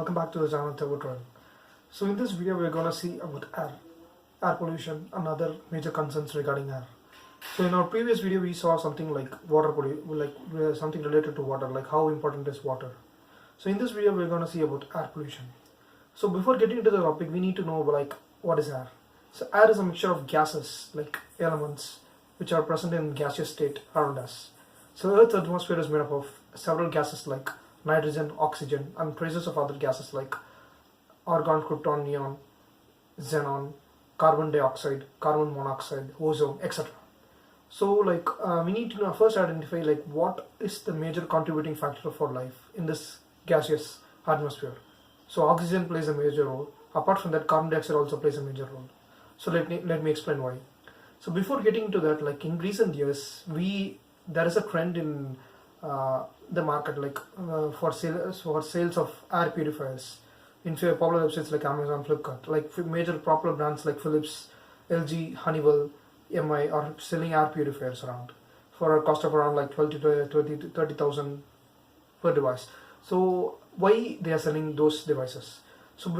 welcome back to the channel Turbo. So in this video we're gonna see about air pollution and other major concerns regarding air. So in our previous video we saw something like water pollution, something related to water, like how important is water. So in this video we're gonna see about air pollution. So before getting into the topic, we need to know like what is air. So air is a mixture of gases like elements which are present in gaseous state around us. So Earth's atmosphere is made up of several gases like nitrogen, oxygen, and traces of other gases like argon, krypton, neon, xenon, carbon dioxide, carbon monoxide, ozone, etc. So we need to first identify like what is the major contributing factor for life in this gaseous atmosphere. So oxygen plays a major role. Apart from that, carbon dioxide also plays a major role. So let me explain why. So before getting into that, like in recent years, there is a trend in the market for sales of air purifiers in popular websites like Amazon, Flipkart, like major popular brands like Philips, LG, Honeywell, MI are selling air purifiers around for a cost of around like 12 to 30,000 per device. So why they are selling those devices? So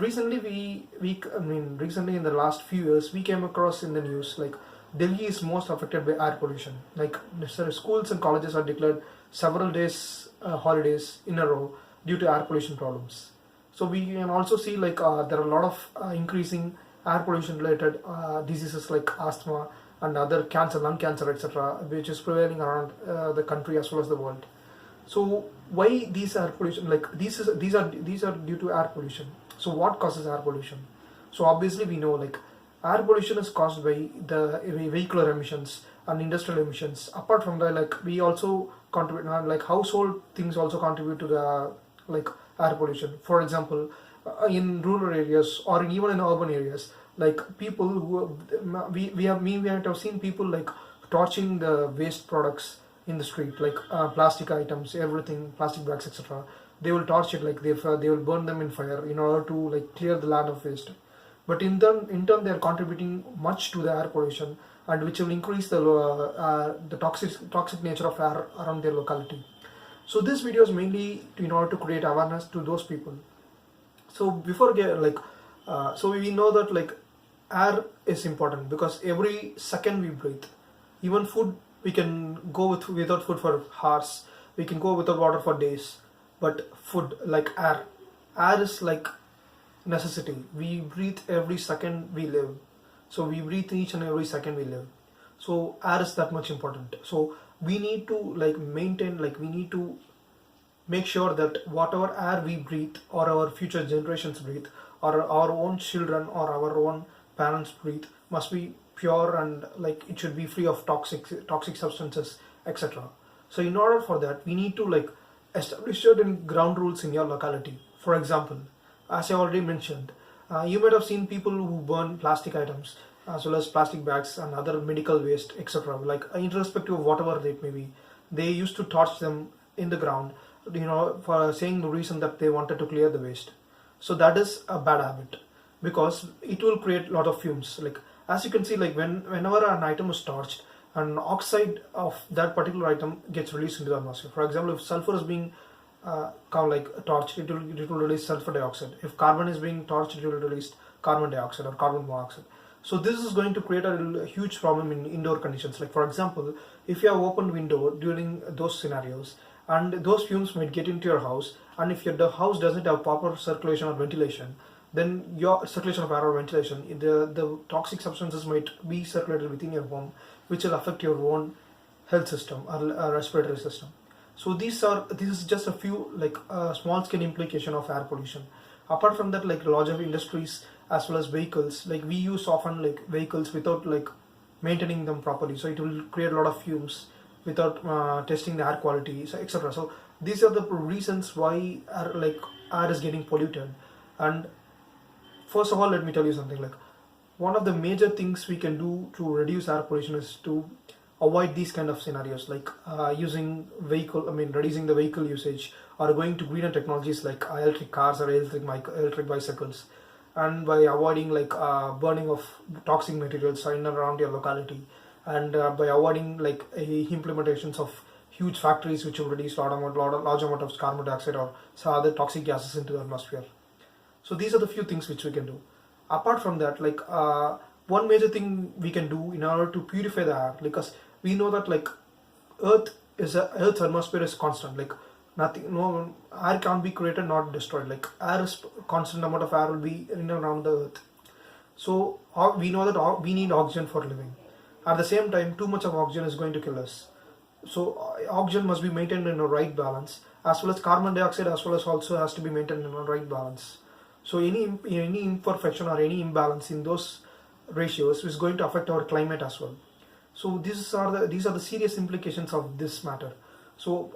recently recently in the last few years we came across in the news like Delhi is most affected by air pollution. Like schools and colleges are declared several days holidays in a row due to air pollution problems. So we can also see like there are a lot of increasing air pollution related diseases like asthma and other cancer, lung cancer, etc., which is prevailing around the country as well as the world. So why these air pollution? Like these are due to air pollution. So what causes air pollution? So obviously we know like air pollution is caused by the vehicular emissions and industrial emissions. Apart from that, like we also contribute, like household things also contribute to the like air pollution. For example, in rural areas or even in urban areas, like people who we might have seen people like torching the waste products in the street, like plastic items, everything, plastic bags, etc. They will torch it, like they will burn them in fire in order to like clear the land of waste. But in turn they are contributing much to the air pollution, and which will increase the toxic nature of air around their locality. So this video is mainly in order to create awareness to those people. So so we know that like air is important because every second we breathe, even food we can go without food for hours, we can go without water for days, but food like air is like necessity. We breathe every second we live, so we breathe each and every second we live. So air is that much important. So we need to like maintain, like we need to make sure that whatever air we breathe or our future generations breathe or our own children or our own parents breathe must be pure, and like it should be free of toxic substances, etc. So in order for that we need to like establish certain ground rules in your locality. For example, as I already mentioned, you might have seen people who burn plastic items as well as plastic bags and other medical waste, etc. Like irrespective of whatever it may be, they used to torch them in the ground, for saying the reason that they wanted to clear the waste. So that is a bad habit because it will create a lot of fumes. Like as you can see, like whenever an item is torched, an oxide of that particular item gets released into the atmosphere. For example, if sulfur is being torched, it will release sulfur dioxide. If carbon is being torched, it will release carbon dioxide or carbon monoxide. So this is going to create a huge problem in indoor conditions. Like for example, if you have open window during those scenarios, and those fumes might get into your house, and if the house doesn't have proper circulation or ventilation, then your circulation of air or ventilation, the toxic substances might be circulated within your home, which will affect your own health system or respiratory system. So this is just a few like small scale implication of air pollution. Apart from that, like larger industries as well as vehicles, like we use often like vehicles without like maintaining them properly, so it will create a lot of fumes without testing the air quality, so etc. So these are the reasons why air is getting polluted. And first of all, let me tell you something. Like one of the major things we can do to reduce air pollution is to avoid these kind of scenarios, like reducing the vehicle usage or going to greener technologies like electric cars or electric bicycles, and by avoiding like burning of toxic materials in and around your locality, and by avoiding like implementations of huge factories which will release large amount of carbon dioxide or some other toxic gases into the atmosphere. So these are the few things which we can do. Apart from that, like one major thing we can do in order to purify the air, because we know that like Earth's atmosphere is constant. Like nothing, no air can't be created, not destroyed. Like air is constant amount of air will be in and around the Earth. So we know that we need oxygen for living. At the same time, too much of oxygen is going to kill us. So oxygen must be maintained in a right balance, as well as carbon dioxide, as well as also has to be maintained in a right balance. So any imperfection or any imbalance in those ratios is going to affect our climate as well. So these are the serious implications of this matter. So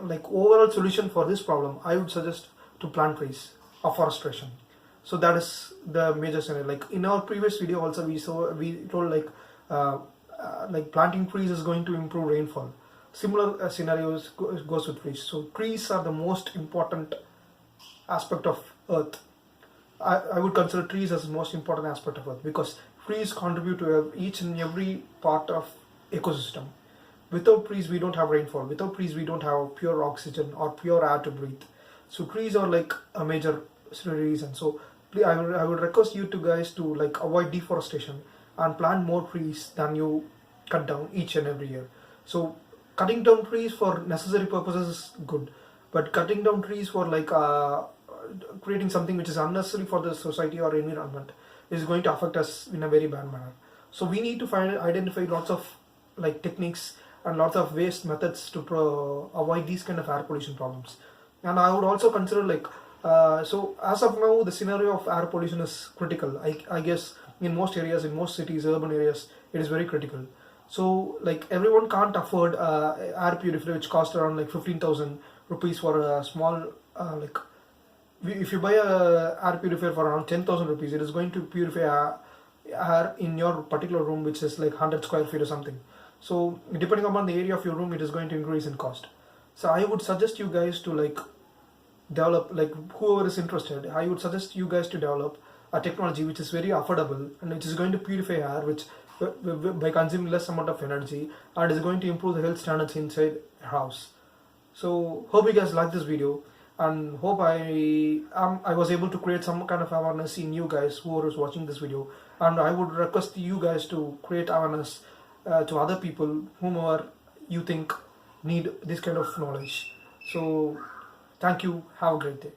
like overall solution for this problem, I would suggest to plant trees, afforestation. So that is the major scenario. Like in our previous video also we told like planting trees is going to improve rainfall. Similar scenarios goes with trees. So trees are the most important aspect of Earth. I would consider trees as the most important aspect of Earth, because trees contribute to each and every part of ecosystem. Without trees, we don't have rainfall. Without trees, we don't have pure oxygen or pure air to breathe. So trees are like a major reason. So I would request you to guys to like avoid deforestation and plant more trees than you cut down each and every year. So cutting down trees for necessary purposes is good, but cutting down trees for like creating something which is unnecessary for the society or environment is going to affect us in a very bad manner. So we need to identify lots of like techniques and lots of waste methods to avoid these kind of air pollution problems. And I would also consider like so as of now the scenario of air pollution is critical. I guess in most areas, in most cities, urban areas, it is very critical. So like everyone can't afford air purifier which costs around like 15,000 rupees for a small like if you buy a air purifier for around 10,000 rupees, it is going to purify air in your particular room, which is like 100 square feet or something. So depending upon the area of your room, it is going to increase in cost. So I would suggest you guys to like develop, like whoever is interested, I would suggest you guys to develop a technology which is very affordable and which is going to purify air, which by consuming less amount of energy, and is going to improve the health standards inside your house. So hope you guys like this video, and hope I was able to create some kind of awareness in you guys who are watching this video. And I would request you guys to create awareness to other people whomever you think need this kind of knowledge. So thank you, have a great day.